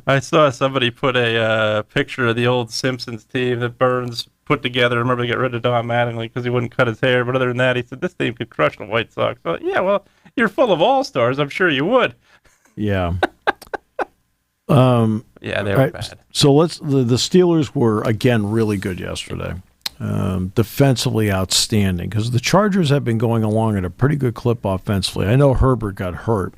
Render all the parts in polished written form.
I saw somebody put a picture of the old Simpsons team that Burns put together. I remember to get rid of Don Mattingly because he wouldn't cut his hair. But other than that, he said this team could crush the White Sox. So, yeah, well, you're full of all-stars. I'm sure you would. Yeah. Yeah, they were bad. So the Steelers were, again, really good yesterday. Defensively outstanding because the Chargers have been going along at a pretty good clip offensively. I know Herbert got hurt.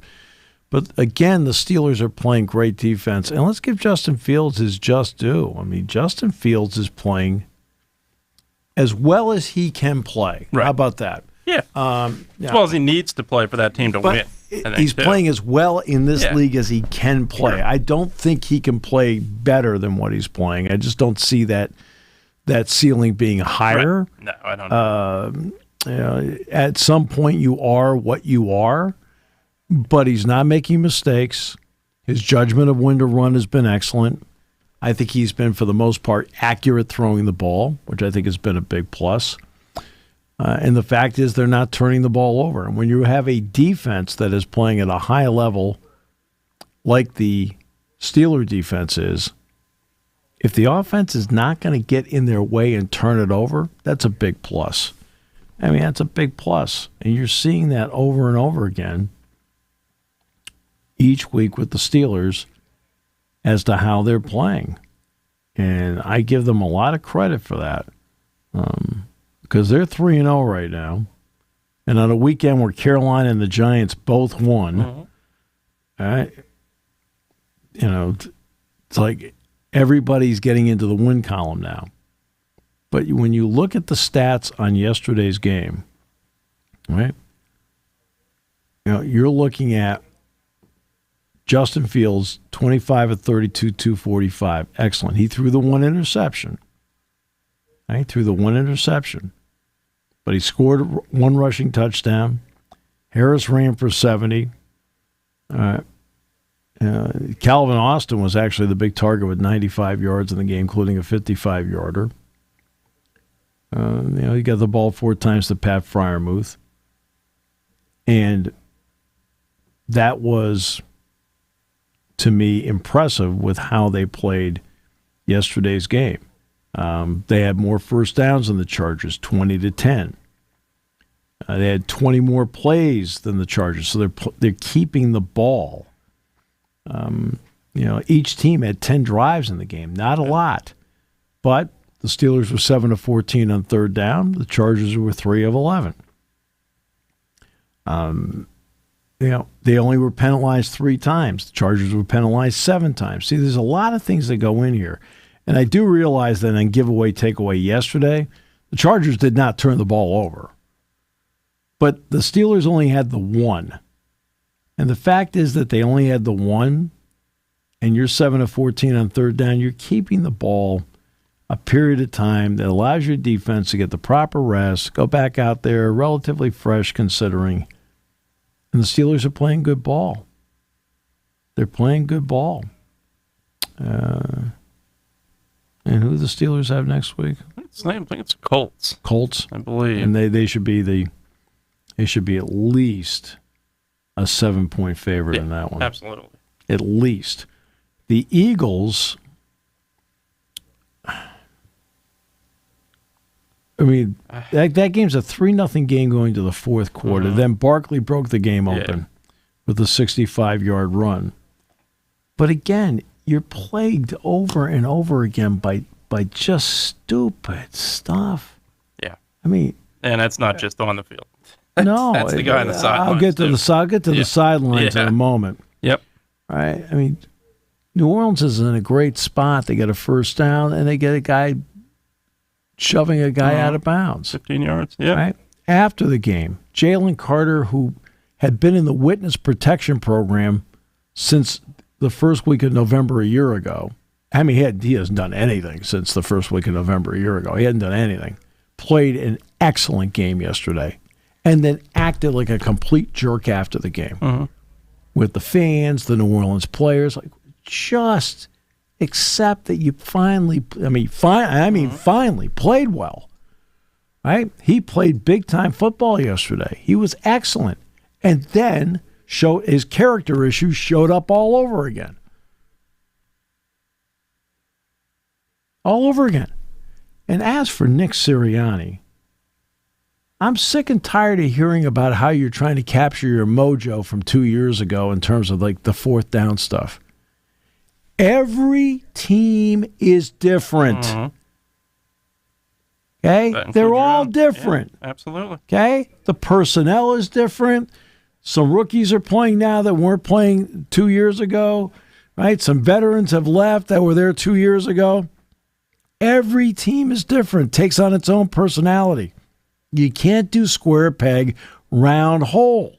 But, again, the Steelers are playing great defense. And let's give Justin Fields his just due. I mean, Justin Fields is playing as well as he can play. Right. How about that? Yeah. As well as he needs to play for that team to win. He's playing as well in this league as he can play. Sure. I don't think he can play better than what he's playing. I just don't see that ceiling being higher. Right. No, I don't know. At some point, you are what you are. But he's not making mistakes. His judgment of when to run has been excellent. I think he's been, for the most part, accurate throwing the ball, which I think has been a big plus. And the fact is they're not turning the ball over. And when you have a defense that is playing at a high level like the Steeler defense is, if the offense is not going to get in their way and turn it over, that's a big plus. I mean, that's a big plus. And you're seeing that over and over again each week with the Steelers as to how they're playing. And I give them a lot of credit for that because they're 3-0 right now. And on a weekend where Carolina and the Giants both won, it's like everybody's getting into the win column now. But when you look at the stats on yesterday's game, right, you're looking at Justin Fields, 25 of 32, 245. Excellent. He threw the one interception. Right? Threw the one interception. But he scored one rushing touchdown. Harris ran for 70. Calvin Austin was actually the big target with 95 yards in the game, including a 55-yarder. He got the ball 4 times to Pat Freiermuth. And that was, to me, impressive with how they played yesterday's game. They had more first downs than the Chargers, 20-10. They had 20 more plays than the Chargers, so they're keeping the ball. Each team had 10 drives in the game, not a lot, but the Steelers were 7 of 14 on third down. The Chargers were 3 of 11. They only were penalized 3 times. The Chargers were penalized 7 times. See, there's a lot of things that go in here. And I do realize that in giveaway, takeaway yesterday, the Chargers did not turn the ball over. But the Steelers only had the 1. And the fact is that they only had the 1, and you're 7 of 14 on third down, you're keeping the ball a period of time that allows your defense to get the proper rest, go back out there relatively fresh considering. And the Steelers are playing good ball. They're playing good ball. And who do the Steelers have next week? I think it's Colts. Colts, I believe. And they should be at least a 7-point favorite in that one. Absolutely. At least. The Eagles, I mean, that game's a 3-0 game going to the fourth quarter. Mm-hmm. Then Barkley broke the game open with a 65-yard run. But again, you're plagued over and over again by just stupid stuff. Yeah. I mean, and that's not just on the field. No, that's the guy on the sidelines. I'll get to the sidelines in a moment. Yep. All right. I mean, New Orleans is in a great spot. They get a first down, and they get a guy shoving a guy out of bounds. 15 yards. Yeah. Right. After the game, Jalen Carter, who had been in the witness protection program since the first week of November a year ago. I mean, he hasn't done anything since the first week of November a year ago. He hadn't done anything. Played an excellent game yesterday. And then acted like a complete jerk after the game with the fans, the New Orleans players. Like, just accept that you finally played well. Right? He played big-time football yesterday. He was excellent. And then his character issues showed up all over again. all over again. And as for Nick Sirianni, I'm sick and tired of hearing about how you're trying to capture your mojo from 2 years ago in terms of like the fourth down stuff. Every team is different. Mm-hmm. Okay? They're all different. Yeah, absolutely. Okay? The personnel is different. Some rookies are playing now that weren't playing 2 years ago, right? Some veterans have left that were there 2 years ago. Every team is different, takes on its own personality. You can't do square peg, round hole.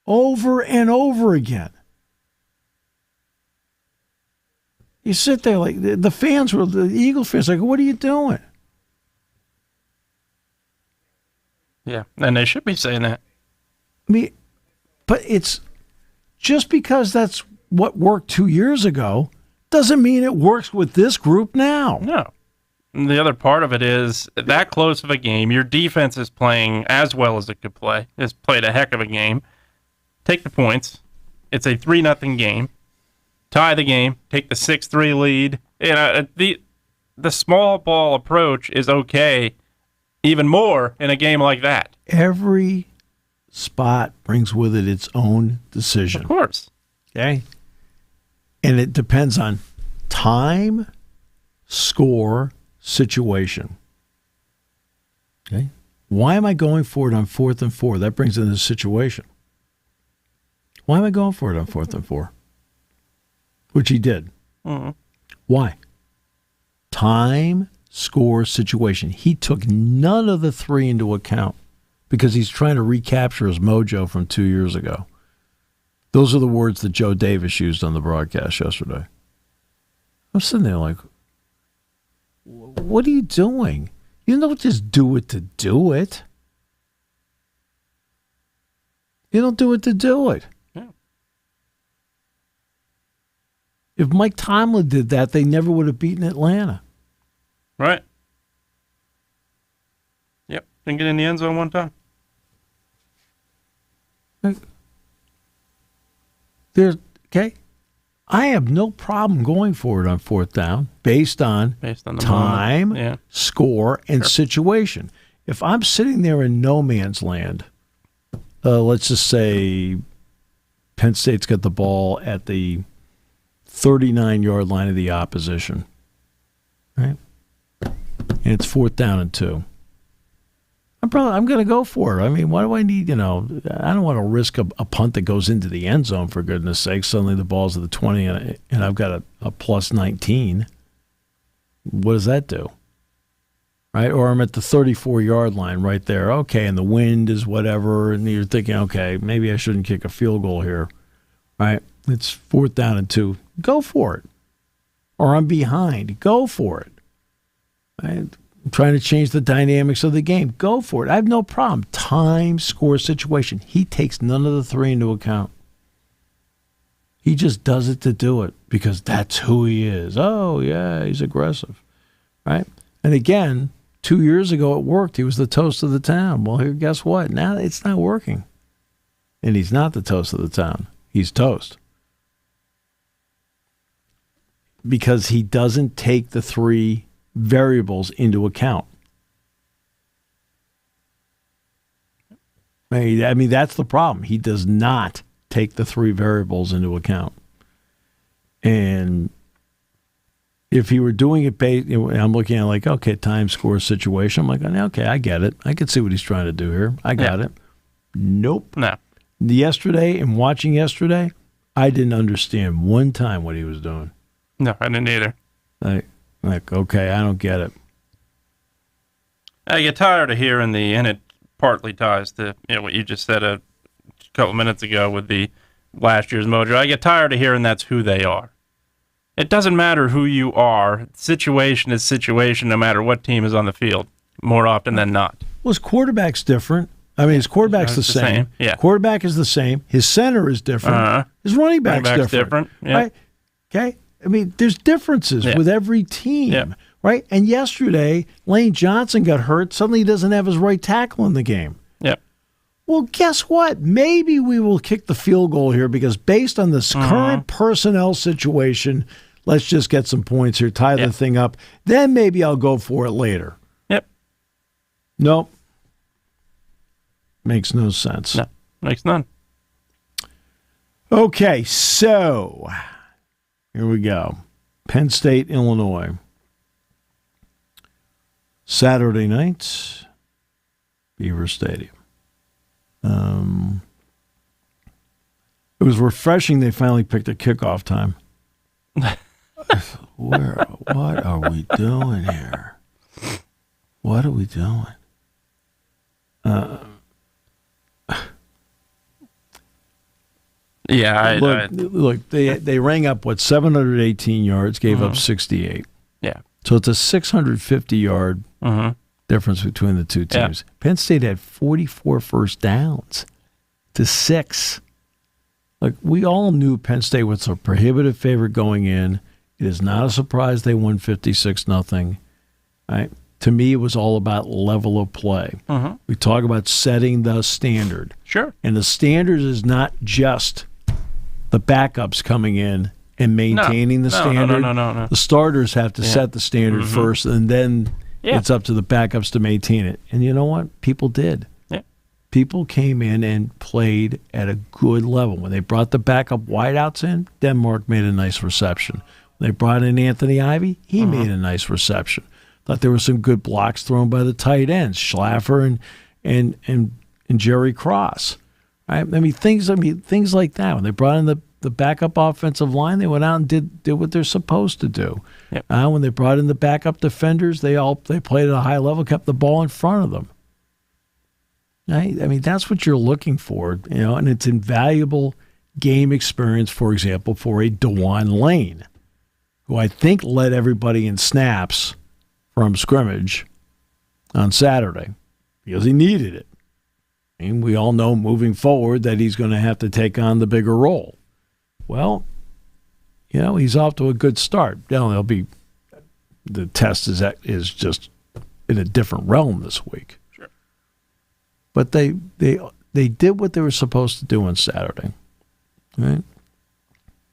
Over and over again. You sit there like the fans were, the Eagle fans, like, what are you doing? Yeah, and they should be saying that. I mean, but it's just because that's what worked 2 years ago doesn't mean it works with this group now. No. And the other part of it is that close of a game, your defense is playing as well as it could play. It's played a heck of a game. Take the points. It's a 3-0 game. Tie the game. Take the 6-3 lead. You know, the small ball approach is okay, even more in a game like that. Every spot brings with it its own decision. Of course. Okay? And it depends on time, score, situation. Okay? Why am I going for it on 4th and 4? That brings in the situation. Why am I going for it on 4th and 4? Which he did. Mm-hmm. Why? Time, score, situation. He took none of the three into account because he's trying to recapture his mojo from 2 years ago. Those are the words that Joe Davis used on the broadcast yesterday. I'm sitting there like, what are you doing? You don't just do it to do it. You don't do it to do it. Yeah. If Mike Tomlin did that, they never would have beaten Atlanta. Right. Yep. Didn't get in the end zone one time. Okay. I have no problem going for it on 4th down based on the time, score, and situation. If I'm sitting there in no man's land, let's just say Penn State's got the ball at the 39-yard line of the opposition, right? And it's 4th down and 2. I'm going to go for it. I mean, why do I need, I don't want to risk a punt that goes into the end zone, for goodness sake. Suddenly the ball's at the 20 and I've got a plus 19. What does that do? Right? Or I'm at the 34-yard line right there. Okay, and the wind is whatever, and you're thinking, okay, maybe I shouldn't kick a field goal here. Right? It's 4th down and 2. Go for it. Or I'm behind. Go for it. Right? I'm trying to change the dynamics of the game. Go for it. I have no problem. Time, score, situation. He takes none of the three into account. He just does it to do it because that's who he is. Oh, yeah, he's aggressive. Right? And again, 2 years ago it worked. He was the toast of the town. Well, here, guess what? Now it's not working. And he's not the toast of the town. He's toast. Because he doesn't take the three variables into account. I mean, that's the problem. He does not take the three variables into account. And if he were doing it based, I'm looking at like, okay, time, score, situation. I'm like, okay, I get it. I can see what he's trying to do here. I got it. Nope. No. Yesterday and watching yesterday, I didn't understand one time what he was doing. No, I didn't either. Like, okay, I don't get it. I get tired of hearing and it partly ties to what you just said a couple minutes ago with the last year's mojo. I get tired of hearing that's who they are. It doesn't matter who you are. Situation is situation no matter what team is on the field, more often than not. Well, his quarterback's different. I mean, his quarterback's the same. Yeah. Quarterback is the same. His center is different. His running back's different. Yeah. Right? Okay? I mean, there's differences with every team, right? And yesterday, Lane Johnson got hurt. Suddenly he doesn't have his right tackle in the game. Yep. Well, guess what? Maybe we will kick the field goal here because based on this current personnel situation, let's just get some points here, tie the thing up. Then maybe I'll go for it later. Yep. Nope. Makes no sense. No, makes none. Okay, so here we go. Penn State, Illinois. Saturday night, Beaver Stadium. It was refreshing they finally picked a kickoff time. What are we doing here? What are we doing? Look, they rang up, 718 yards, gave up 68. Yeah. So it's a 650-yard difference between the two teams. Yeah. Penn State had 44 first downs to 6. Like, we all knew Penn State was a prohibitive favorite going in. It is not a surprise they won 56-0. Right? To me, it was all about level of play. We talk about setting the standard. Sure. And the standard is not just the backups coming in and maintaining the standard. No. The starters have to set the standard first, and then it's up to the backups to maintain it. And you know what? People did. Yeah. People came in and played at a good level. When they brought the backup wideouts in, Denmark made a nice reception. When they brought in Anthony Ivey, he made a nice reception. Thought there were some good blocks thrown by the tight ends, Schlaffer and Jerry Cross. Right? I mean things like that. When they brought in the backup offensive line, they went out and did what they're supposed to do. Yep. When they brought in the backup defenders, they played at a high level, kept the ball in front of them. Right? I mean, that's what you're looking for, and it's invaluable game experience, for example, for a DeJuan Lane, who I think led everybody in snaps from scrimmage on Saturday because he needed it. And we all know moving forward that he's going to have to take on the bigger role. Well, he's off to a good start. The test is just in a different realm this week. Sure. But they did what they were supposed to do on Saturday. Right?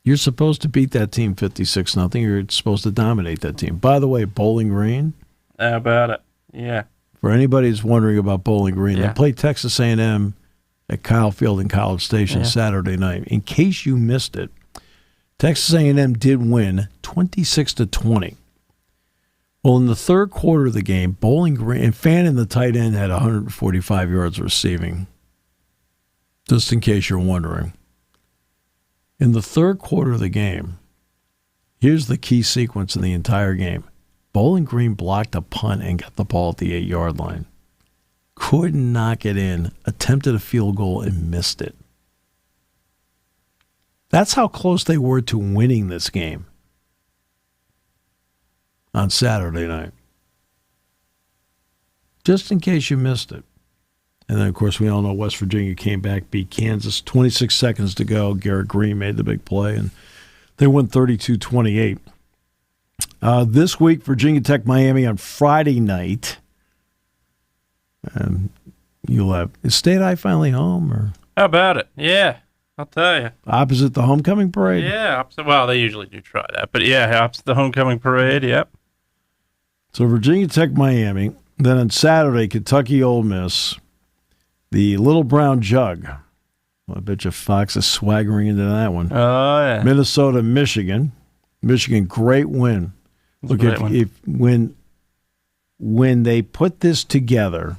You're supposed to beat that team 56-0. You're supposed to dominate that team. By the way, Bowling Green. How about it? Yeah. For anybody who's wondering about Bowling Green, they played Texas A&M at Kyle Field in College Station Saturday night. In case you missed it, Texas A&M did win 26-20. Well, in the third quarter of the game, Bowling Green and Fannin, the tight end, had 145 yards receiving. Just in case you're wondering. In the third quarter of the game, here's the key sequence in the entire game. Bowling Green blocked a punt and got the ball at the 8-yard line. Couldn't knock it in, attempted a field goal and missed it. That's how close they were to winning this game on Saturday night. Just in case you missed it. And then, of course, we all know West Virginia came back, beat Kansas. 26 seconds to go. Garrett Green made the big play, and they won 32-28. This week, Virginia Tech, Miami on Friday night. You'll have is State High finally home, or how about it? Yeah, I'll tell you. Opposite the homecoming parade. Yeah, opposite. Well, they usually do try that, but yeah, opposite the homecoming parade. Yep. So Virginia Tech, Miami. Then on Saturday, Kentucky, Ole Miss. The Little Brown Jug. Well, I bet you Fox is swaggering into that one. Oh yeah. Minnesota, Michigan. Michigan, great win. Look, when they put this together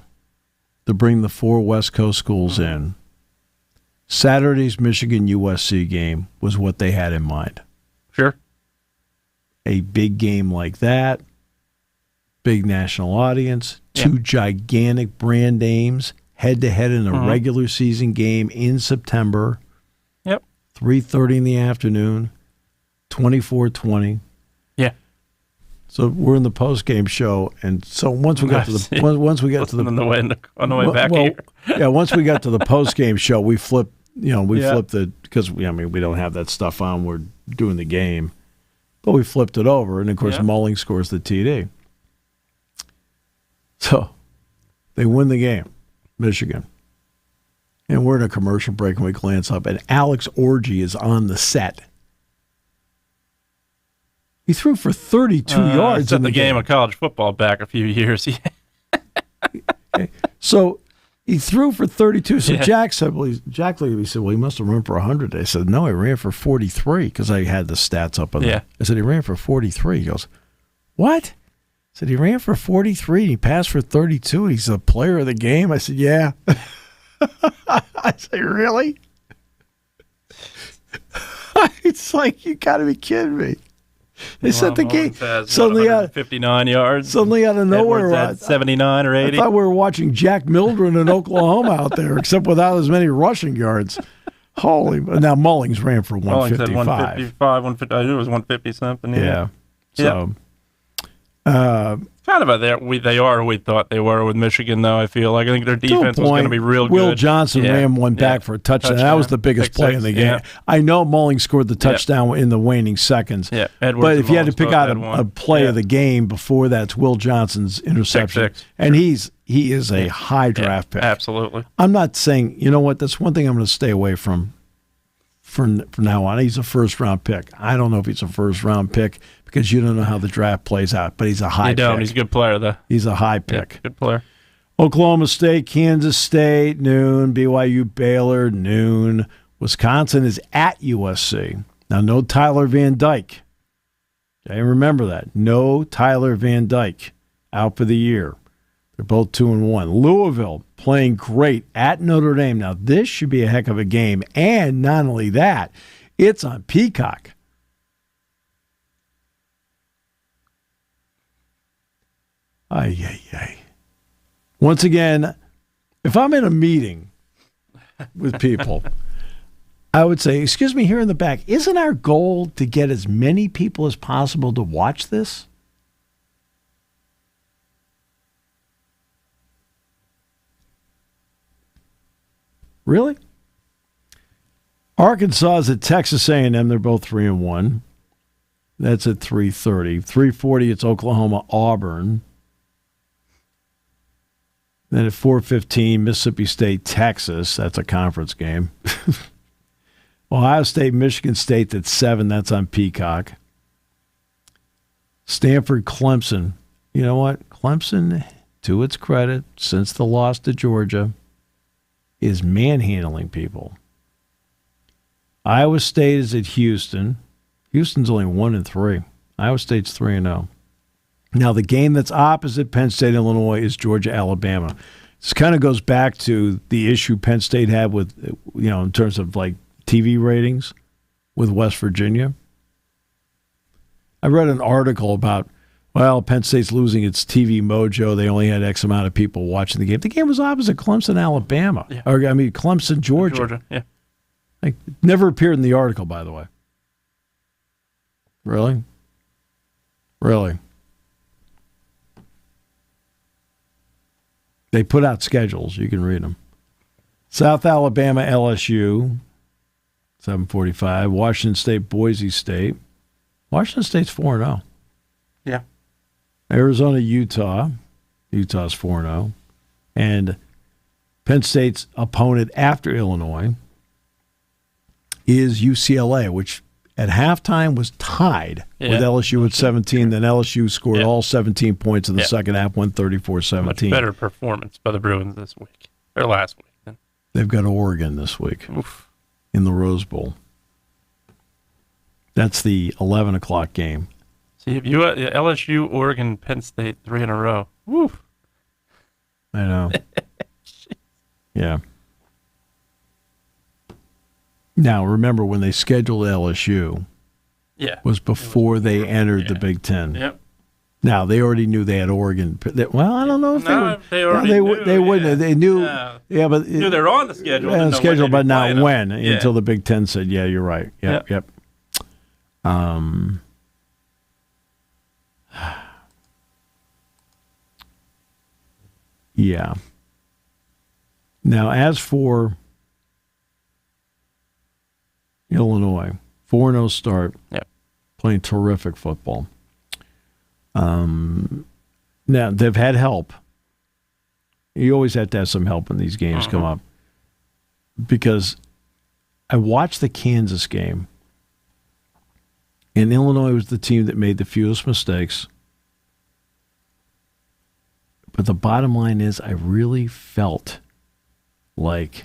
to bring the 4 West Coast schools in, Saturday's Michigan-USC game was what they had in mind. Sure. A big game like that, big national audience, 2 gigantic brand names, head-to-head in a regular season game in September. Yep. 3:30 in the afternoon, 24-20. Yeah. So we're in the post-game show, and so once we got to the on the way back here. Yeah, once we got to the post-game show, we flipped. Flipped it because we don't have that stuff on. We're doing the game, but we flipped it over, and of course, Mulling scores the TD. So they win the game, Michigan, and we're in a commercial break, and we glance up, and Alex Orgy is on the set. He threw for 32 yards set in the game of college football back a few years. Okay. So he threw for 32. So Yeah. Jack said, Jack looked at me and said, well, he must have run for 100. I said, no, he ran for 43 because I had the stats up on Yeah. I said, he ran for 43. He goes, what? I said, he ran for 43 and he passed for 32. He's a player of the game. I said, yeah. I said, really? It's like, you got to be kidding me. They set the game. Suddenly, 59 yards. Suddenly out of nowhere, Edwards had 79 or 80. I thought we were watching Jack Mildren in Oklahoma out there, except without as many rushing yards. Holy! Now Mullings ran for 155. Mullings had 155, 150. I knew it was 150 something. Yeah. So, kind of they are who we thought they were with Michigan, though. I feel like I think their defense was going to be real good. Will Johnson ran one back for a touchdown. That was the biggest play in the game. Yeah. I know Mullings scored the touchdown in the waning seconds. Yeah, Edwards but if you had to Mullings pick out both had a play of the game before that, it's Will Johnson's interception, and he is a high draft pick. Absolutely. I'm not saying, you know what? That's one thing I'm going to stay away from now on. He's a first-round pick. I don't know if he's a first-round pick because you don't know how the draft plays out, but he's a high pick. He's a good player, though. He's a high pick. Yeah, good player. Oklahoma State, Kansas State, noon. BYU, Baylor, noon. Wisconsin is at USC. Now, no Tyler Van Dyke. Okay, remember that. No Tyler Van Dyke out for the year. They're both 2-1. Louisville playing great at Notre Dame. Now, this should be a heck of a game. And not only that, it's on Peacock. Ay. Once again, if I'm in a meeting with people, I would say, excuse me, here in the back, isn't our goal to get as many people as possible to watch this? Really? Arkansas is at Texas A&M. They're both 3-1. That's at 3:30. 3:40, it's Oklahoma, Auburn. Then at 4:15, Mississippi State, Texas. That's a conference game. Ohio State, Michigan State at 7. That's on Peacock. Stanford, Clemson. You know what? Clemson, to its credit, since the loss to Georgia, is manhandling people. Iowa State is at Houston. Houston's only 1-3. Iowa State's 3-0. Now, the game that's opposite Penn State, Illinois, is Georgia, Alabama. This kind of goes back to the issue Penn State had with, in terms of like TV ratings with West Virginia. I read an article about, Penn State's losing its TV mojo. They only had X amount of people watching the game. The game was opposite Clemson, Alabama. Yeah. Clemson, Georgia. Yeah. Like, never appeared in the article, by the way. Really? They put out schedules. You can read them. South Alabama, LSU, 7:45. Washington State, Boise State. Washington State's 4-0. Yeah. Arizona, Utah. Utah's 4-0. And Penn State's opponent after Illinois is UCLA, which at halftime was tied with LSU at 17. Then LSU scored all 17 points in the second half, won 34-17. Much better performance by the Bruins this week, or last week. Then. They've got Oregon this week in the Rose Bowl. That's the 11 o'clock game. See, if you LSU, Oregon, Penn State, 3 in a row. Woo. I know. Yeah. Now, remember, when they scheduled LSU, was before they entered the Big Ten. Yep. Now, they already knew they had Oregon. Well, I don't know if they already knew. They wouldn't. They knew. Yeah, but knew they were on the schedule. On the schedule, but not when. Yeah. Until the Big Ten said, "Yeah, you're right." Yep. Yeah. Now, as for Illinois, 4-0 start, playing terrific football. Now, they've had help. You always have to have some help when these games come up. Because I watched the Kansas game, And Illinois was the team that made the fewest mistakes. But the bottom line is I really felt like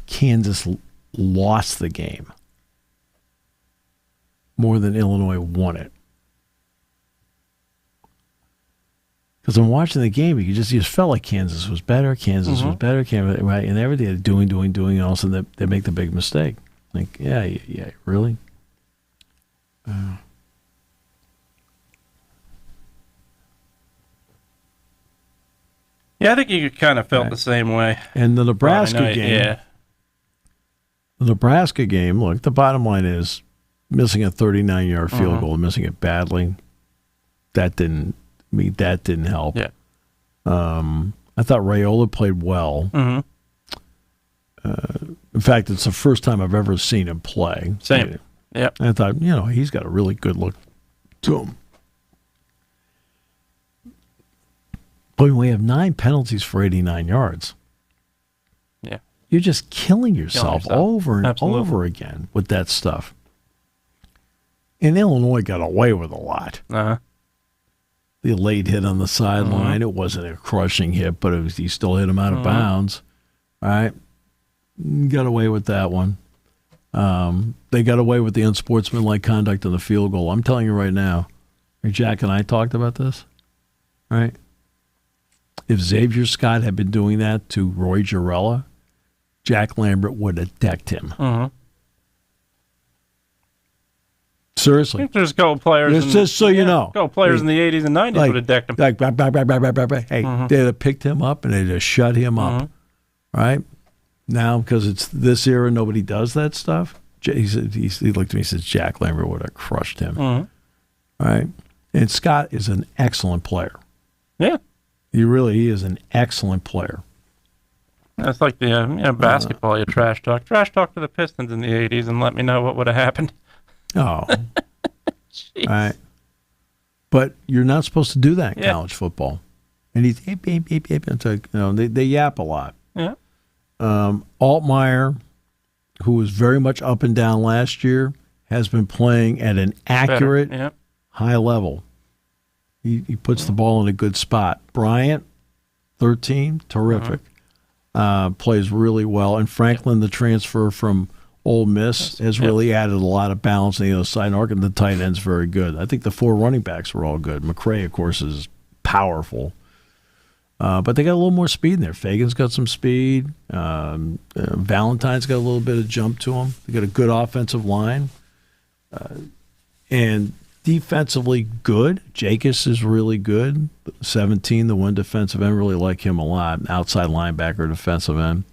Kansas lost the game more than Illinois won it. Because I'm watching the game, you just felt like Kansas was better, right? And everything they're doing, and all of a sudden they make the big mistake. Like, yeah, really? Yeah, I think you kind of felt the same way. And the Nebraska game. Yeah. The Nebraska game, look, the bottom line is missing a 39-yard field goal and missing it badly. That didn't help. Yeah. I thought Raiola played well. Mm-hmm. In fact, it's the first time I've ever seen him play. Same. Yeah. I thought, he's got a really good look to him. But we have 9 penalties for 89 yards. Yeah. You're just killing yourself over and over again with that stuff. And Illinois got away with a lot. Uh-huh. The late hit on the sideline, it wasn't a crushing hit, but he still hit him out of bounds. All right? Got away with that one. They got away with the unsportsmanlike conduct on the field goal. I'm telling you right now, Jack and I talked about this, right? If Xavier Scott had been doing that to Roy Jarella, Jack Lambert would have decked him. Seriously. I think there's a couple players. Just so you know. A couple players in the 80s and 90s would have decked him. Hey, they'd have picked him up and they'd have shut him up. Right? Now, because it's this era, nobody does that stuff. He looked at me and says, Jack Lambert would have crushed him. Right? And Scott is an excellent player. Yeah. He is an excellent player. That's like the basketball you trash talk. Trash talk to the Pistons in the 80s and let me know what would have happened. Oh. All right. But you're not supposed to do that in college football. And he's it's like, they yap a lot. Yeah. Altmaier, who was very much up and down last year, has been playing at an accurate, high level. He puts the ball in a good spot. Bryant, 13, terrific. Plays really well. And Franklin, the transfer from Ole Miss, has really added a lot of balance on the other side. And the tight end's very good. I think the 4 running backs were all good. McCray, of course, is powerful. But they got a little more speed in there. Fagan's got some speed. Valentine's got a little bit of jump to him. They got a good offensive line. And defensively good. Jacobs is really good. 17, the one defensive end. Really like him a lot. Outside linebacker, defensive end.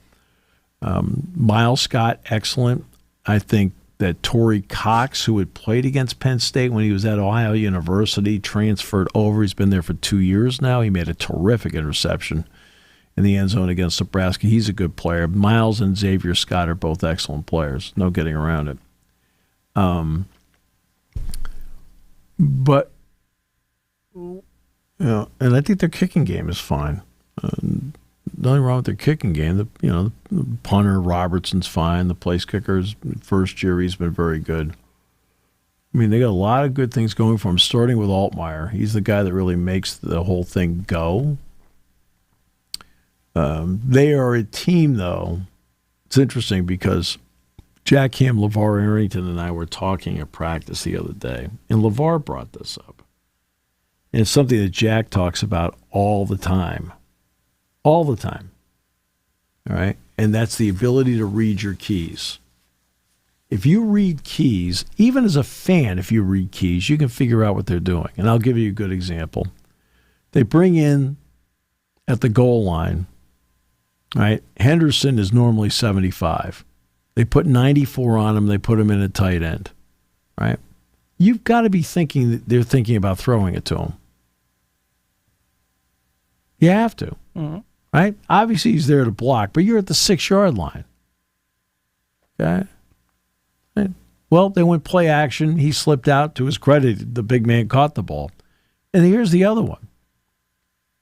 Miles Scott, excellent. I think that Torrey Cox, who had played against Penn State when he was at Ohio University, transferred over. He's been there for 2 years now. He made a terrific interception in the end zone against Nebraska. He's a good player. Miles and Xavier Scott are both excellent players. No getting around it. But, and I think their kicking game is fine. Nothing wrong with their kicking game. The punter Robertson's fine. The place kicker's first year, he's been very good. I mean, they got a lot of good things going for him, starting with Altmaier. He's the guy that really makes the whole thing go. They are a team, though. It's interesting because Jack Ham, LeVar Arrington, and I were talking at practice the other day, and LeVar brought this up. And it's something that Jack talks about all the time. All the time. All right? And that's the ability to read your keys. If you read keys, even as a fan, if you read keys, you can figure out what they're doing. And I'll give you a good example. They bring in at the goal line, right? Henderson is normally 75. They put 94 on him. They put him in a tight end, right? You've got to be thinking that they're thinking about throwing it to him. You have to, right? Obviously, he's there to block, but you're at the 6-yard line. Okay? Right. Well, they went play action. He slipped out. To his credit, the big man caught the ball. And here's the other one.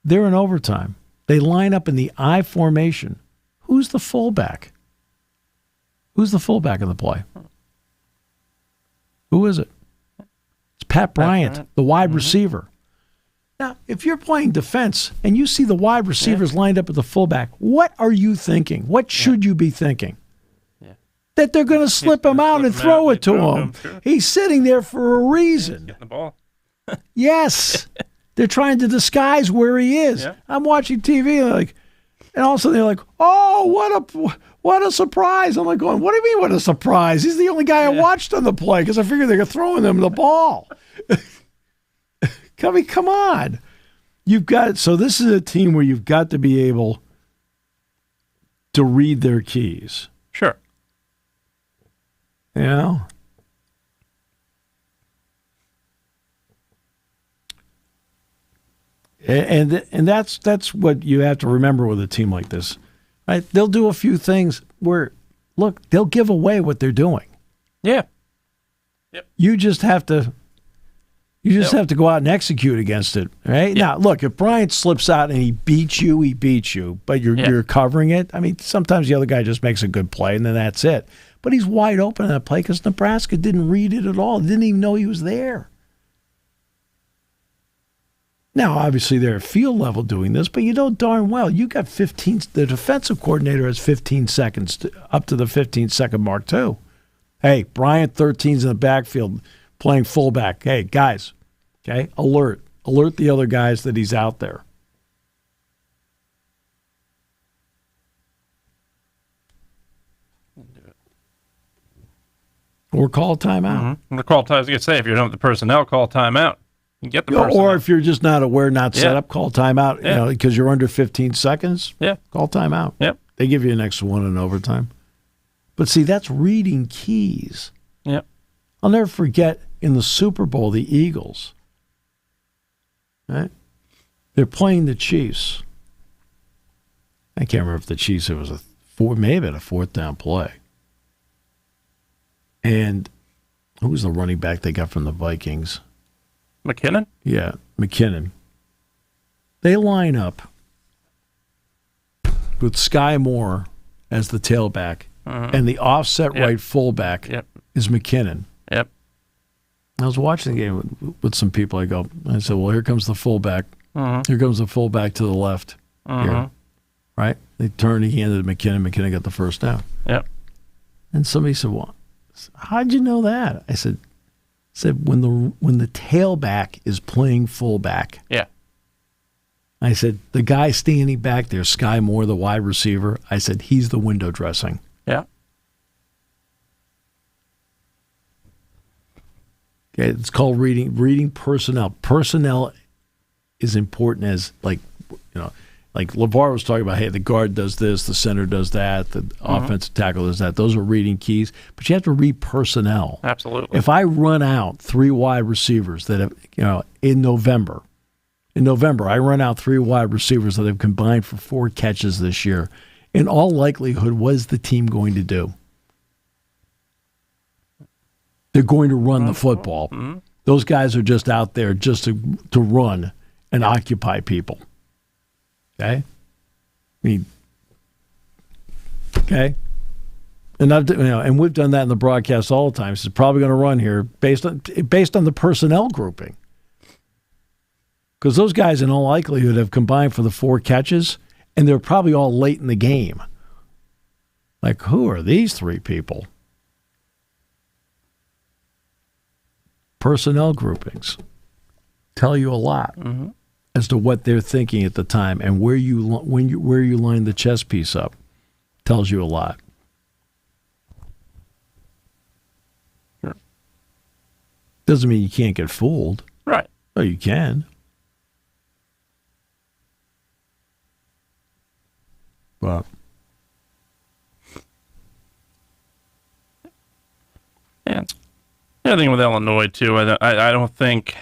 They're in overtime. They line up in the I formation. Who's the fullback? Who's the fullback in the play? Who is it? It's Pat Bryant, the wide receiver. Now, if you're playing defense and you see the wide receivers lined up at the fullback, what are you thinking? What should you be thinking? That they're going to slip him out and throw it to him. Sure. He's sitting there for a reason. Getting the ball. Yes. They're trying to disguise where he is. Yeah. I'm watching TV and all of a sudden they're like, oh, what a surprise. I'm like going, what do you mean what a surprise? He's the only guy I watched on the play because I figured they were throwing them the ball. Come on. So this is a team where you've got to be able to read their keys. Sure. You know? And that's what you have to remember with a team like this. Right? They'll do a few things where, look, they'll give away what they're doing. Yeah. Yep. You just have to have to go out and execute against it, right? Yep. Now, look, if Bryant slips out and he beats you, but you're covering it. I mean, sometimes the other guy just makes a good play and then that's it. But he's wide open in that play because Nebraska didn't read it at all. Didn't even know he was there. Now, obviously, they're at field level doing this, but you know darn well you got 15. The defensive coordinator has 15 seconds up to the 15-second mark, too. Hey, Bryant 13's in the backfield playing fullback. Hey, guys, okay, alert the other guys that he's out there. Or call timeout. Mm-hmm. Or call time. I was going to say, if you don't have the personnel, call timeout. You get the personnel. Or if you're just not aware, not set up, call timeout. Yeah. You know, because you're under 15 seconds. Yeah. Call timeout. Yep. They give you an extra one in overtime. But see, that's reading keys. Yep. I'll never forget in the Super Bowl, the Eagles. Right? They're playing the Chiefs. I can't remember if the Chiefs, it was maybe a fourth down play. And who was the running back they got from the Vikings? McKinnon? Yeah, McKinnon. They line up with Sky Moore as the tailback, and the offset right fullback is McKinnon. Yep. I was watching the game with some people. I said, well, here comes the fullback. Here comes the fullback to the left. Here. Right? They turned, he handed it to McKinnon. McKinnon got the first down. Yep. And somebody said, well, how'd you know that? I said when the tailback is playing fullback. Yeah. I said, the guy standing back there, Sky Moore, the wide receiver, I said, he's the window dressing. Yeah. Okay, it's called reading personnel. Personnel is important as like LeVar was talking about, hey, the guard does this, the center does that, the offensive tackle does that. Those are reading keys. But you have to read personnel. Absolutely. If I run out 3 wide receivers that have, in November, I run out 3 wide receivers that have combined for 4 catches this year. In all likelihood, what is the team going to do? They're going to run the football. Mm-hmm. Those guys are just out there just to run and occupy people. Okay? Okay? And we've done that in the broadcast all the time. It's probably going to run here based on the personnel grouping. Because those guys in all likelihood have combined for the 4 catches, and they're probably all late in the game. Like, who are these 3 people? Personnel groupings tell you a lot as to what they're thinking at the time, and where you line the chess piece up tells you a lot. Sure. Doesn't mean you can't get fooled. Right. Oh, you can. But and the other thing with Illinois too, I don't think.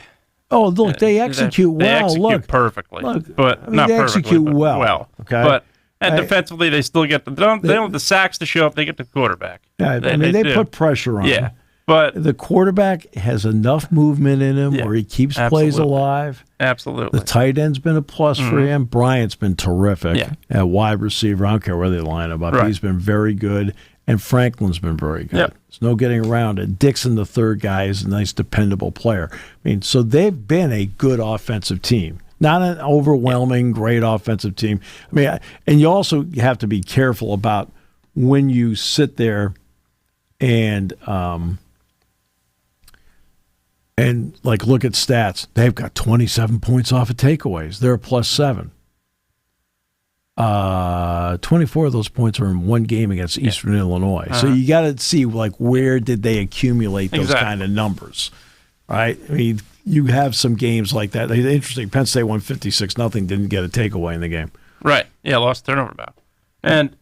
Oh, look, they execute well. They execute perfectly, but not they perfectly. Execute but well. Okay, but defensively, they still get they don't have the sacks to show up. They get the quarterback. Yeah, they put pressure on. Yeah, But the quarterback has enough movement in him where he keeps plays alive. Absolutely. The tight end's been a plus for him. Bryant's been terrific at wide receiver. I don't care where they line him up. Right. He's been very good. And Franklin's been very good. Yep. There's no getting around it. Dixon, the third guy, is a nice, dependable player. I mean, so they've been a good offensive team. Not an overwhelming, great offensive team. I mean, and you also have to be careful about when you sit there and like look at stats. They've got 27 points off of takeaways. They're a +7. 24 of those points are in one game against Eastern Illinois. So you got to see like where did they accumulate those kind of numbers, right? I mean, you have some games like that. Interesting. Penn State won 56-0. Didn't get a takeaway in the game. Right. Yeah, lost turnover battle. And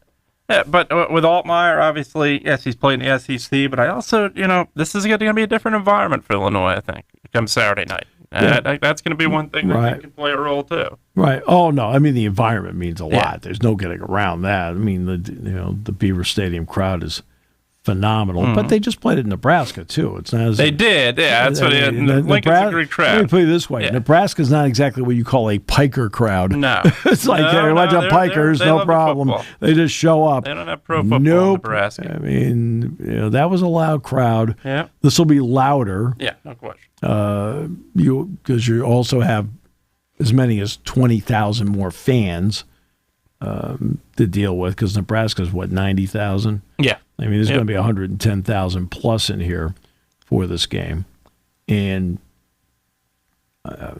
but with Altmaier, obviously, yes, he's playing the SEC. But I also, this is going to be a different environment for Illinois. I think come Saturday night. That's going to be one thing that can play a role too. Right. Oh no. I mean, the environment means a lot. There's no getting around that. I mean, the Beaver Stadium crowd is phenomenal. But they just played at Nebraska too. It's not. They did. Yeah. That's what it. Lincoln's a great crowd. Let me put it this way: Nebraska's not exactly what you call a piker crowd. No. It's like a bunch of pikers, no problem. They just show up. They don't have pro football in Nebraska. I mean, that was a loud crowd. Yeah. This will be louder. Yeah. No question. Because you also have as many as 20,000 more fans to deal with, because Nebraska's 90,000. Yeah, I mean there's going to be 110,000 plus in here for this game, and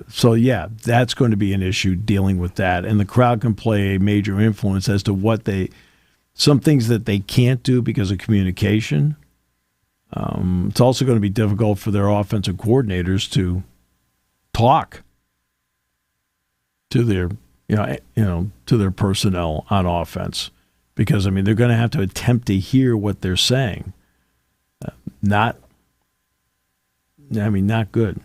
so that's going to be an issue dealing with that, and the crowd can play a major influence as to some things that they can't do because of communication. It's also going to be difficult for their offensive coordinators to talk to their, to their personnel on offense, because they're going to have to attempt to hear what they're saying. Not good.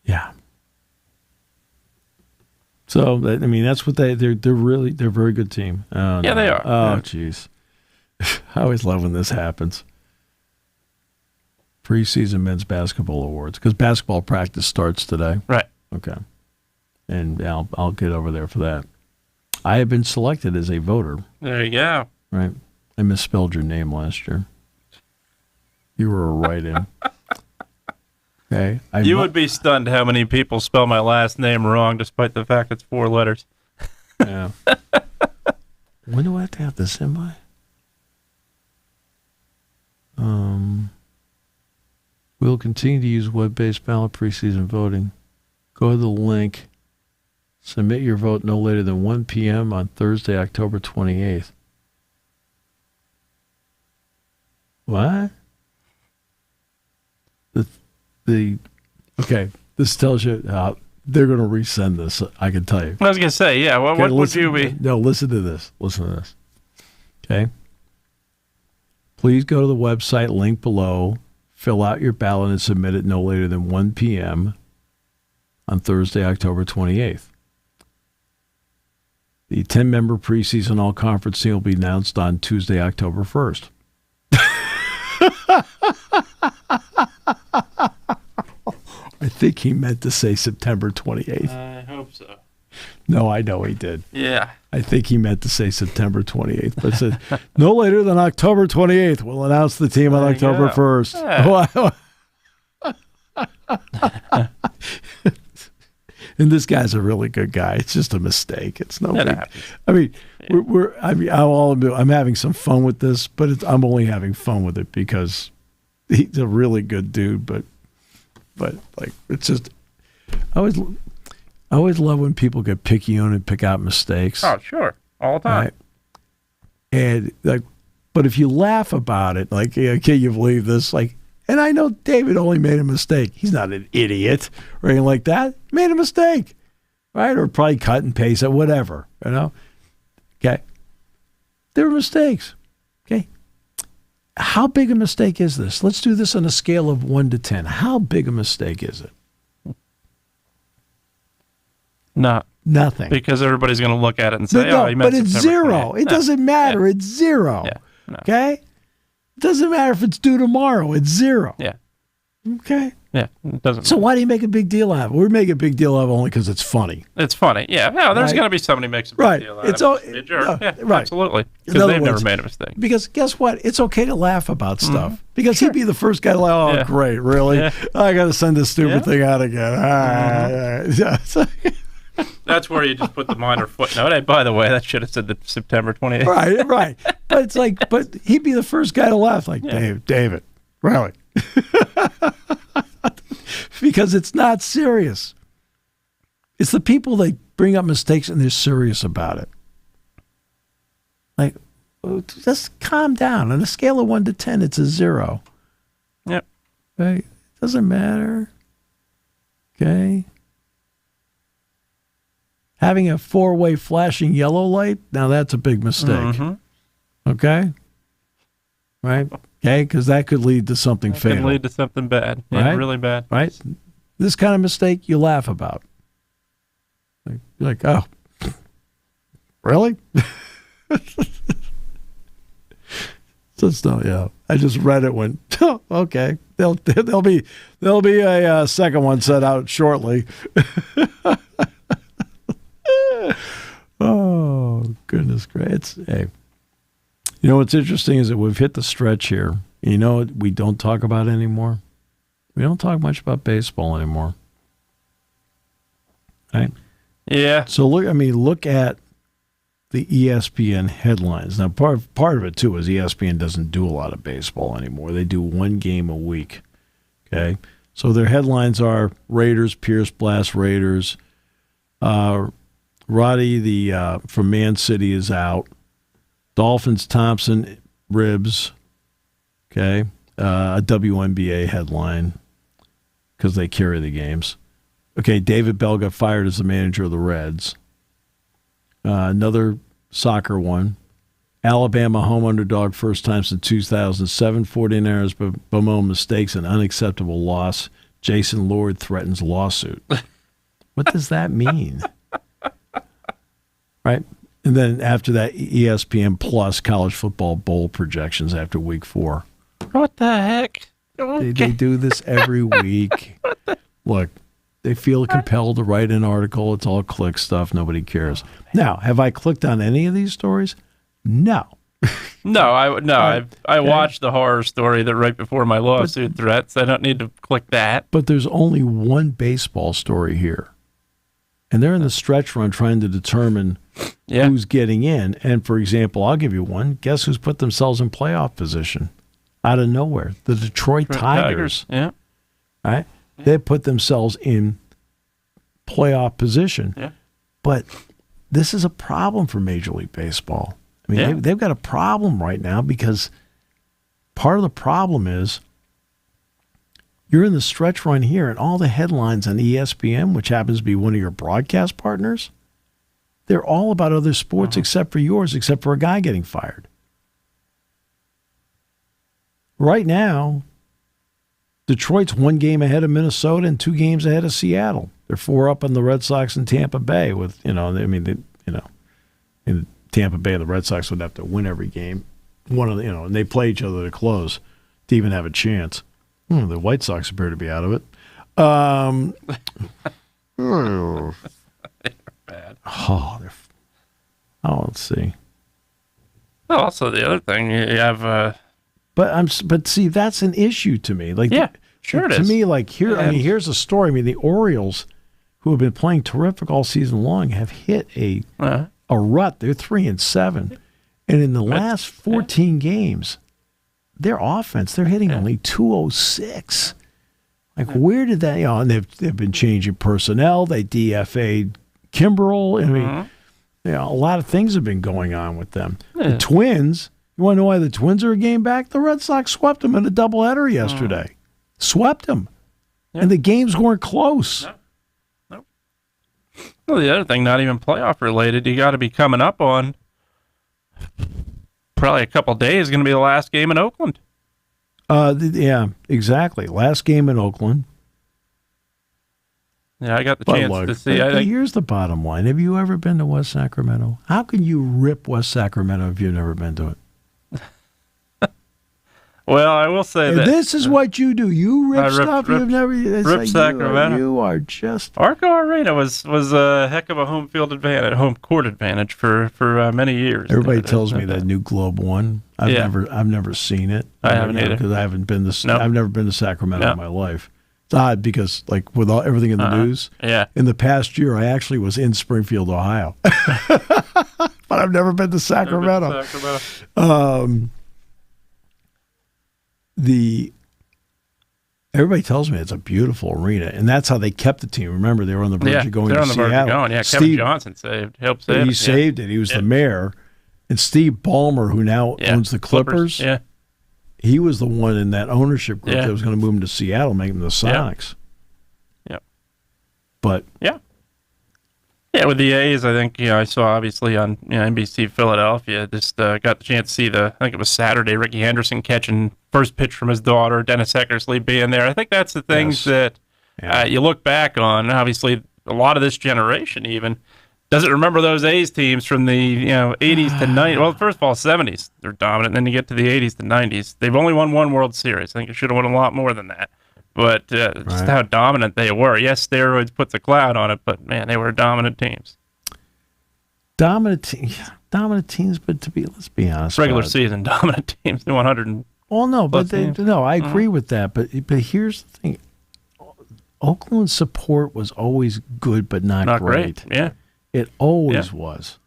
Yeah. So that's what they're a very good team. They are. Oh, jeez. I always love when this happens. Preseason men's basketball awards, because basketball practice starts today. Right. Okay. And I'll get over there for that. I have been selected as a voter. There you go. Right. I misspelled your name last year. You were a write-in. Okay. You would be stunned how many people spell my last name wrong, despite the fact it's 4 letters. Yeah. When do I have to have this in by? We'll continue to use web-based ballot preseason voting. Go to the link. Submit your vote no later than 1 p.m. on Thursday, October 28th. What? Okay, this tells you they're going to resend this. I can tell you. I was going to say, yeah. What would you be? No, listen to this. Okay. Please go to the website link below, fill out your ballot, and submit it no later than 1 p.m. on Thursday, October 28th. The 10-member preseason all-conference team will be announced on Tuesday, October 1st. I think he meant to say September 28th. I hope so. No, I know he did. Yeah. I think he meant to say September 28th, but said no later than October 28th. We'll announce the team on October 1st. Yeah. And this guy's a really good guy. It's just a mistake. It's no big. I mean, I'm having some fun with this, but I'm only having fun with it because he's a really good dude. But like, it's just, I always love when people get picky on and pick out mistakes. Oh, sure, all the time. Right? And like, but if you laugh about it, like, okay, you believe this, like. And I know David only made a mistake. He's not an idiot or anything like that. Made a mistake, right? Or probably cut and paste it, whatever, Okay. There were mistakes. Okay. How big a mistake is this? Let's do this on a scale of 1 to 10. How big a mistake is it? Nothing. Because everybody's going to look at it and say, no, he meant but it's September 0. 28th. It doesn't matter. It's 0. Yeah. No. Okay? It doesn't matter if it's due tomorrow. It's 0. Yeah. Okay? Yeah. It doesn't So why do you make a big deal out of it? We make a big deal out of it only because it's funny. It's funny. Yeah. No, there's Right. going to be somebody who makes a big deal out It's of it. right. Absolutely. In Because other they've never words, made a mistake. Because guess what? It's okay to laugh about stuff. Because he'd be the first guy to laugh, Yeah. great, really? Yeah. I got to send this stupid Yeah. thing out again. Yeah. That's where you just put the minor footnote. Hey, by the way, that should have said the September 28th. Right. But it's like, but he'd be the first guy to laugh, like, David, really? Because it's not serious. It's the people that bring up mistakes and they're serious about it. Like, just calm down. On a scale of 1 to 10, it's a 0. Yep. Right? Doesn't matter. Okay. Having a 4-way flashing yellow light, now that's a big mistake. Mm-hmm. Okay? Right? Okay, because that could lead to something It fatal. can lead to something bad. Yeah, Right? really bad. Right? This kind of mistake you laugh about. You're like, oh, really? So it's not, yeah. I just read it when, oh, okay. There'll be a second one set out shortly. Oh, goodness gracious. Hey. You know what's interesting is that we've hit the stretch here. You know what we don't talk about anymore? We don't talk much about baseball anymore. Right? Yeah. So look at the ESPN headlines. Now part of it too is ESPN doesn't do a lot of baseball anymore. They do one game a week. Okay? So their headlines are Raiders, Pierce Blast Raiders. Roddy from Man City is out. Dolphins Thompson ribs. Okay. A WNBA headline because they carry the games. Okay, David Bell got fired as the manager of the Reds. Another soccer one. Alabama home underdog first time since 2007. 49ers bemoan mistakes and unacceptable loss. Jason Lord threatens lawsuit. What does that mean? Right? And then after that, ESPN Plus college football bowl projections after week 4. What the heck? They do this every week. Look, they feel compelled to write an article. It's all click stuff. Nobody cares. Now, have I clicked on any of these stories? No. I watched the horror story that right before my lawsuit threats. I don't need to click that. But there's only one baseball story here. And they're in the stretch run trying to determine who's getting in. And, for example, I'll give you one. Guess who's put themselves in playoff position? Out of nowhere. The Detroit Tigers. Yeah. Right? Yeah. They put themselves in playoff position. Yeah. But this is a problem for Major League Baseball. I mean, they've got a problem right now because part of the problem is you're in the stretch run here, and all the headlines on ESPN, which happens to be one of your broadcast partners, they're all about other sports except for yours, except for a guy getting fired. Right now, Detroit's 1 game ahead of Minnesota and 2 games ahead of Seattle. They're 4 up on the Red Sox and Tampa Bay with, in Tampa Bay, the Red Sox would have to win every game. And they play each other to close to even have a chance. The White Sox appear to be out of it. They're bad. Let's see. Well, also the other thing you have. But see, that's an issue to me. Like, sure it is. To me, like here's a story. I mean, the Orioles, who have been playing terrific all season long, have hit a rut. They're 3-7, and in the last 14 games, their offense, they're hitting only 206. Like, where did that? And they've been changing personnel. They DFA'd Kimbrel. I mean, a lot of things have been going on with them. The Twins. You want to know why the Twins are a game back? The Red Sox swept them in a doubleheader yesterday. Swept them. Yeah. And the games weren't close. No. Well, the other thing, not even playoff related, you got to be coming up on probably a couple days, going to be the last game in Oakland. Yeah, exactly. Last game in Oakland. Yeah, I got the But chance look, to see. here's the bottom line. Have you ever been to West Sacramento? How can you rip West Sacramento if you've never been to it? Well, I will say And that this is what you do. You rip stuff you've never. It's rip like Sacramento. You are just. Arco Arena was a heck of a home court advantage for many years. Everybody tells me that new Globe won. I've never seen it. I haven't either because I haven't been to. Nope. I've never been to Sacramento in my life. It's odd because like with everything in the news. Yeah. In the past year, I actually was in Springfield, Ohio, but I've never been to Sacramento. Everybody tells me it's a beautiful arena, and that's how they kept the team. Remember, they were on the verge of going to Seattle. Yeah, Kevin Johnson helped save it. He saved it. He was the mayor, and Steve Ballmer, who now owns the Clippers. Yeah, he was the one in that ownership group that was going to move him to Seattle, make him the Sonics. Yeah, but yeah, with the A's, I think I saw obviously on NBC Philadelphia. Just got the chance to see I think it was Saturday, Ricky Henderson catching first pitch from his daughter, Dennis Eckersley being there. I think that's the things that you look back on. Obviously, a lot of this generation even doesn't remember those A's teams from the 80s to 90s. Well, first of all, 70s they're dominant. And then you get to the 80s to 90s. They've only won one World Series. I think it should have won a lot more than that. But just how dominant they were. Yes, steroids puts a cloud on it, but man, they were dominant teams. Dominant teams, but let's be honest. Regular season dominant teams, 100. Well, no, but I agree with that. But here's the thing: Oakland's support was always good, but not great. Yeah, it always was,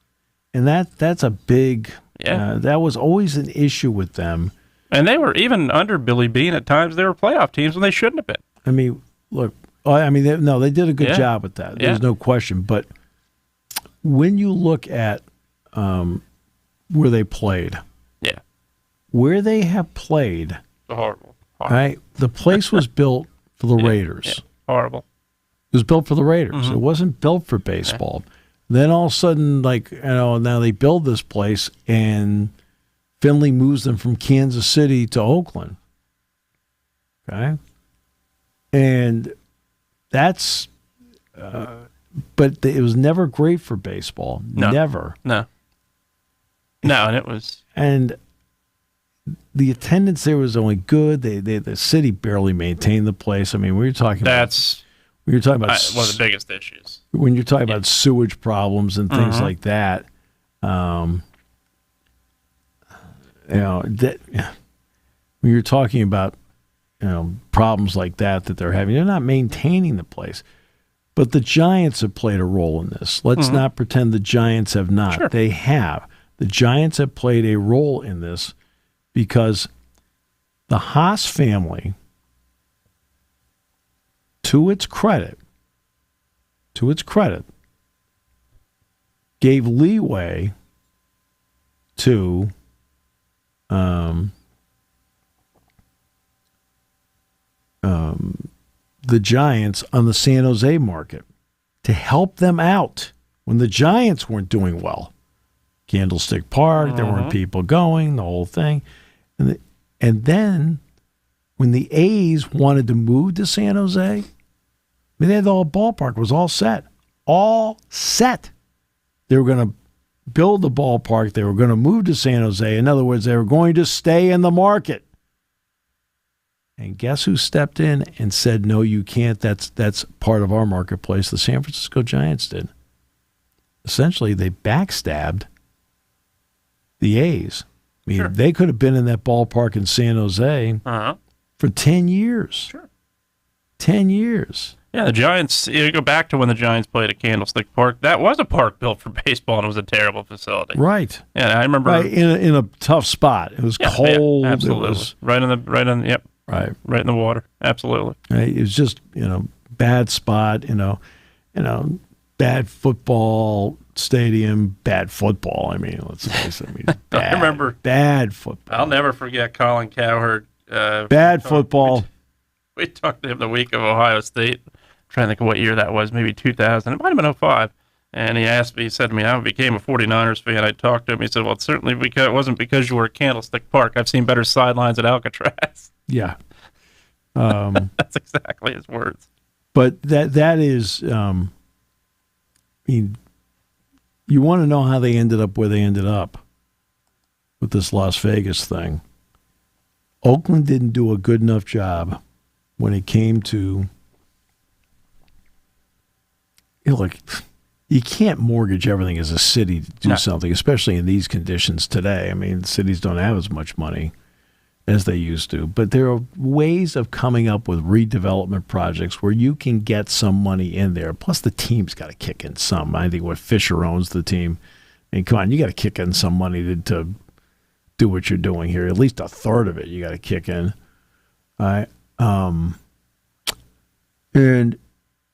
and that's a big. That was always an issue with them. And they were, even under Billy Beane at times, they were playoff teams when they shouldn't have been. I mean, look, they did a good job with that. There's no question. But when you look at where they played, where they have played, horrible. Right? The place was built for the Raiders. Yeah, horrible. It was built for the Raiders. Mm-hmm. It wasn't built for baseball. Then all of a sudden, now they build this place and Finley moves them from Kansas City to Oakland. Okay? And that's but it was never great for baseball. No. Never. No, and it was. And the attendance there was only good. The city barely maintained the place. I mean, we were talking about one of the biggest issues. When you're talking about sewage problems and things like that, when you're talking about problems like that they're having, they're not maintaining the place. But the Giants have played a role in this. Let's not pretend the Giants have not. Sure. They have. The Giants have played a role in this because the Haas family, to its credit, gave leeway to the Giants on the San Jose market to help them out when the Giants weren't doing well. Candlestick Park, there weren't people going, the whole thing. And then when the A's wanted to move to San Jose, I mean, they had the whole ballpark was all set. All set. They were going to build the ballpark. They were going to move to San Jose. In other words, they were going to stay in the market. And guess who stepped in and said, no, you can't. That's part of our marketplace. The San Francisco Giants did. Essentially, they backstabbed the A's. I mean, they could have been in that ballpark in San Jose for 10 years. Sure. 10 years. Yeah, the Giants, you go back to when the Giants played at Candlestick Park. That was a park built for baseball, and it was a terrible facility. Right. Yeah, I remember. Right, in a tough spot. It was cold. Yeah, absolutely. It was right in the water. Absolutely. Right. It was just, bad spot, bad football stadium, bad football. I mean, let's face it. I remember bad football. I'll never forget Colin Cowherd. Bad football. We talked to him the week of Ohio State. I'm trying to think of what year that was, maybe 2000. It might have been 05. And he said to me, I became a 49ers fan. I talked to him. He said, well, it wasn't because you were at Candlestick Park. I've seen better sidelines at Alcatraz. Yeah. That's exactly his words. But that is, I mean, you want to know how they ended up where they ended up with this Las Vegas thing. Oakland didn't do a good enough job when it came to, look, you can't mortgage everything as a city to do something, especially in these conditions today. I mean, cities don't have as much money as they used to. But there are ways of coming up with redevelopment projects where you can get some money in there. Plus, the team's got to kick in some. I think what Fisher owns the team. I mean, come on, you got to kick in some money to do what you're doing here. At least a third of it you got to kick in. All right. And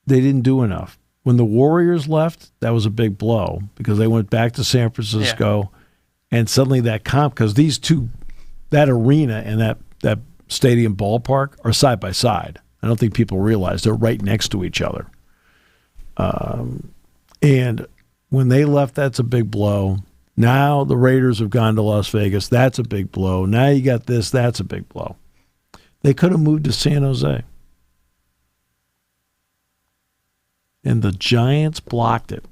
they didn't do enough. When the Warriors left, that was a big blow because they went back to San Francisco, and suddenly because these two, that arena and that stadium ballpark are side by side. I don't think people realize they're right next to each other. And when they left, that's a big blow. Now the Raiders have gone to Las Vegas. That's a big blow. Now you got this. That's a big blow. They could have moved to San Jose. And the Giants blocked it.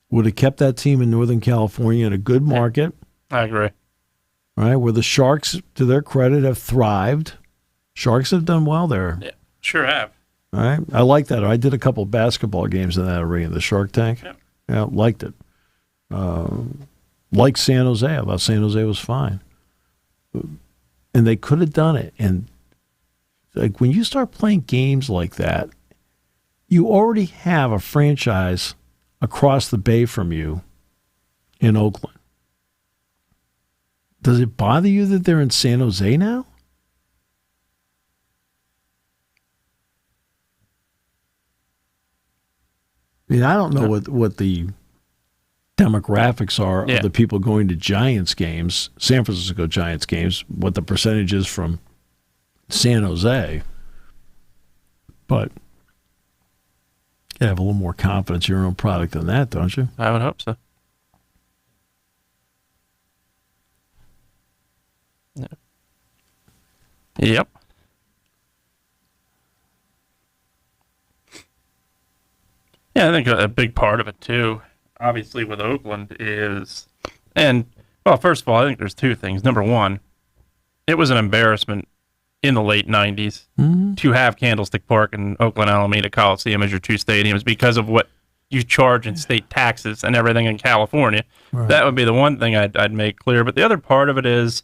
Would have kept that team in Northern California in a good market. I agree. Right, where the Sharks, to their credit, have thrived. Sharks have done well there. Yeah, sure have. All right, I like that. I did a couple of basketball games in that arena, the Shark Tank. Yep. Yeah, liked it. Like San Jose. I thought San Jose was fine. And they could have done it. And like when you start playing games like that, you already have a franchise across the bay from you in Oakland. Does it bother you that they're in San Jose now? I mean, I don't know what the demographics are of the people going to Giants games, San Francisco Giants games, what the percentage is from San Jose. But you have a little more confidence in your own product than that, don't you? I would hope so. No. Yep. Yeah, I think a big part of it, too, obviously with Oakland is, first of all, I think there's two things. Number one, it was an embarrassment in the late 90s to have Candlestick Park and Oakland Alameda Coliseum as your two stadiums because of what you charge in state taxes and everything in California. Right. That would be the one thing I'd make clear. But the other part of it is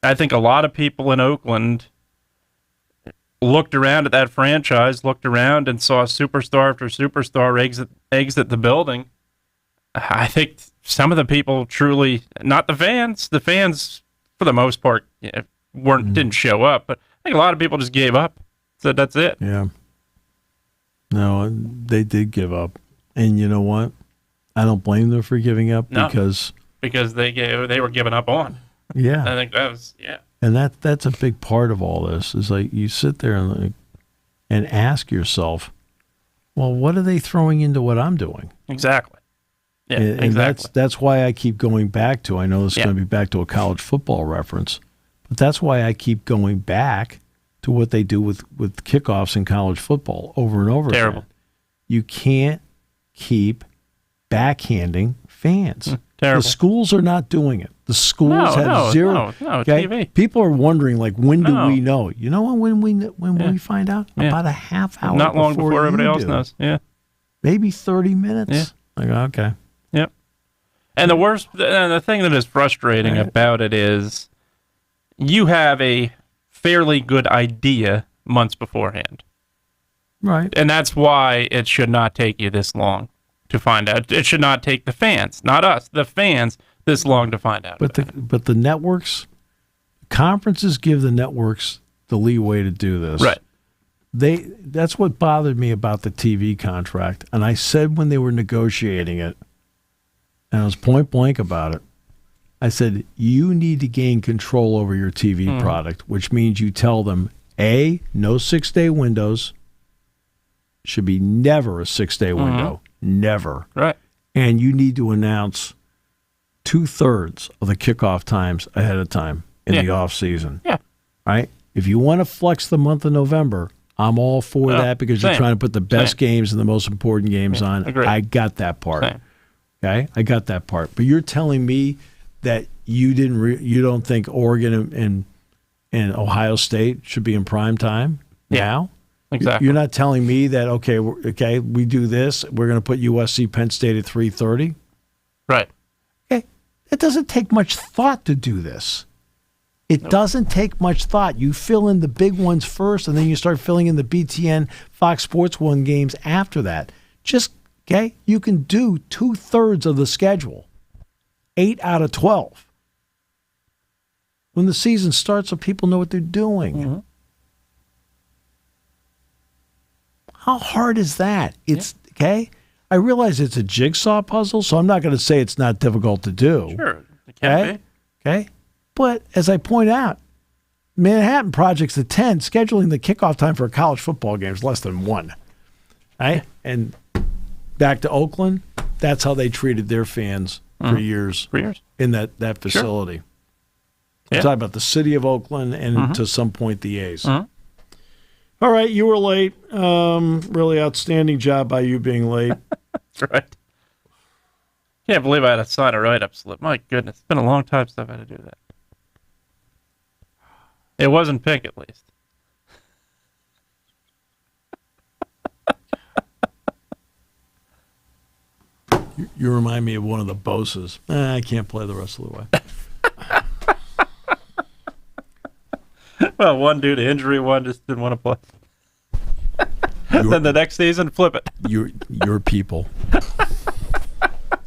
I think a lot of people in Oakland looked around at that franchise, looked around and saw superstar after superstar exit the building. I think some of the people truly, not the fans for the most part didn't show up, but I think a lot of people just gave up. Said that's it. Yeah. No, they did give up. And you know what? I don't blame them for giving up because they were giving up on. Yeah. I think that was And that's a big part of all this. Is like you sit there and ask yourself, well, what are they throwing into what I'm doing? Exactly. Yeah, and exactly. That's why I keep going back to. I know this is going to be back to a college football reference, but that's why I keep going back to what they do with kickoffs in college football over and over Terrible. again. You can't keep backhanding fans. Terrible. The schools are not doing it. The schools have zero. No, okay? TV. People are wondering, like, when do we know? You know when we find out? About a half hour. Not long before everybody else knows. Yeah. Maybe 30 minutes. Yeah. Like, okay. Yep. And the thing that is frustrating about it is you have a fairly good idea months beforehand. Right. And that's why it should not take you this long to find out. It should not take the fans, not us, the fans, this long to find out. But the networks, conferences give the networks the leeway to do this. Right. That's what bothered me about the TV contract. And I said when they were negotiating it, and I was point blank about it, I said, you need to gain control over your TV product, which means you tell them, A, no 6-day windows, should be never a 6-day window. Never. Right. And you need to announce 2/3 of the kickoff times ahead of time in the off season. Yeah. Right? If you want to flex the month of November, I'm all for that because you're trying to put the best games and the most important games on. Agreed. I got that part. Same. Okay? I got that part. But you're telling me that you don't think Oregon and Ohio State should be in prime time now? Exactly. You're not telling me that, okay, we do this. We're going to put USC Penn State at 3:30? Right. Okay. It doesn't take much thought to do this. It doesn't take much thought. You fill in the big ones first, and then you start filling in the BTN Fox Sports 1 games after that. You can do 2/3 of the schedule, 8 out of 12. When the season starts, so people know what they're doing. Mm-hmm. How hard is that? Okay. I realize it's a jigsaw puzzle, so I'm not going to say it's not difficult to do. Sure. It can be. Okay. But as I point out, Manhattan Project's at 10. Scheduling the kickoff time for a college football game is less than 1. Right? And back to Oakland, that's how they treated their fans for years. For years. In that facility. Sure. I'm Yeah. talking about the city of Oakland and to some point the A's. Mm-hmm. All right, you were late. Really outstanding job by you being late. That's right. Can't believe I had to sign a write-up slip. My goodness. It's been a long time since I've had to do that. It wasn't pink, at least. You remind me of one of the Boses. I can't play the rest of the way. Well, one due to injury, one just didn't want to play. Then the next season, flip it. Your people.